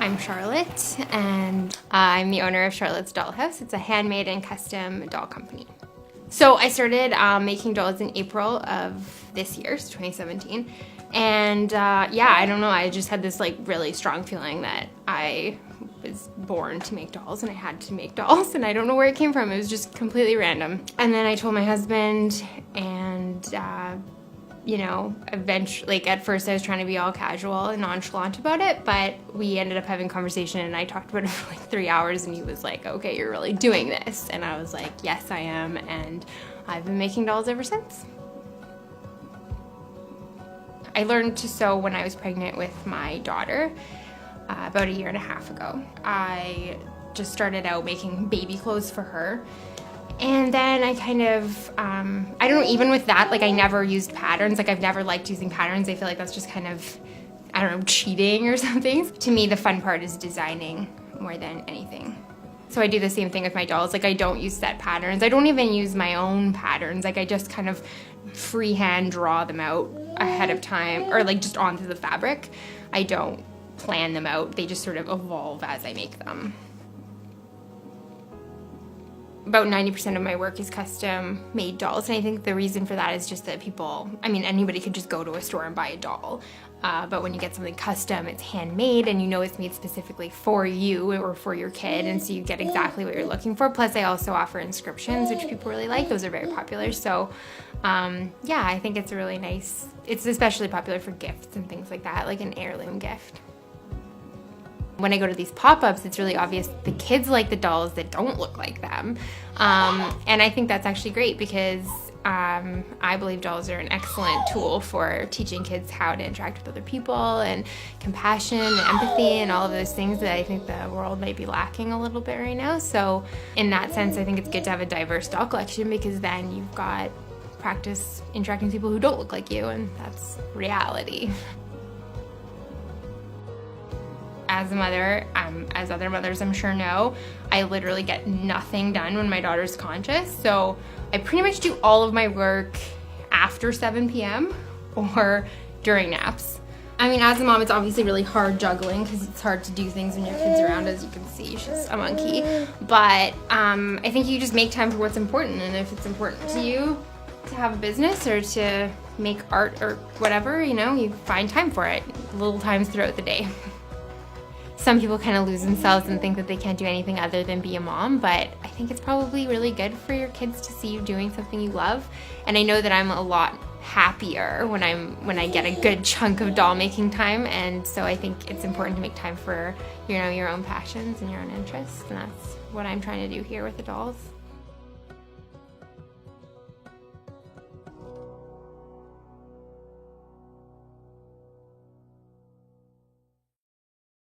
I'm Charlotte, and I'm the owner of Charlotte's Dollhouse. It's a handmade and custom doll company. So I started making dolls in April of this year, so 2017. And yeah, I don't know, I just had this like really strong feeling that I was born to make dolls and I had to make dolls, and I don't know where it came from. It was just completely random. And then I told my husband, and you know, eventually, like at first I was trying to be all casual and nonchalant about it, but we ended up having a conversation and I talked about it for like 3 hours and he was like, okay, you're really doing this. And I was like, yes, I am. And I've been making dolls ever since. I learned to sew when I was pregnant with my daughter about 1.5 years ago. I just started out making baby clothes for her. And then I kind of, I don't know, even with that, like I never used patterns. Like I've never liked using patterns. I feel like that's just kind of, I don't know, cheating or something. To me, the fun part is designing more than anything. So I do the same thing with my dolls. Like I don't use set patterns. I don't even use my own patterns. Like I just kind of freehand draw them out ahead of time, or like just onto the fabric. I don't plan them out. They just sort of evolve as I make them. About 90% of my work is custom made dolls, and I think the reason for that is just that people, I mean, anybody could just go to a store and buy a doll, but when you get something custom, it's handmade and you know it's made specifically for you or for your kid, and so you get exactly what you're looking for. Plus I also offer inscriptions, which people really like. Those are very popular. So yeah, I think it's really nice. It's especially popular for gifts and things like that, like an heirloom gift. When I go to these pop-ups, it's really obvious the kids like the dolls that don't look like them. And I think that's actually great because I believe dolls are an excellent tool for teaching kids how to interact with other people and compassion and empathy and all of those things that I think the world might be lacking a little bit right now. So in that sense, I think it's good to have a diverse doll collection because then you've got practice interacting with people who don't look like you, and that's reality. As a mother, as other mothers I'm sure know, I literally get nothing done when my daughter's conscious. So I pretty much do all of my work after 7 p.m. or during naps. I mean, as a mom, it's obviously really hard juggling because it's hard to do things when your kid's around. As you can see, she's just a monkey. But I think you just make time for what's important. And if it's important to you to have a business or to make art or whatever, you know, you find time for it, little times throughout the day. Some people kind of lose themselves and think that they can't do anything other than be a mom, but I think it's probably really good for your kids to see you doing something you love. And I know that I'm a lot happier when I get a good chunk of doll making time, and so I think it's important to make time for, you know, your own passions and your own interests, and that's what I'm trying to do here with the dolls.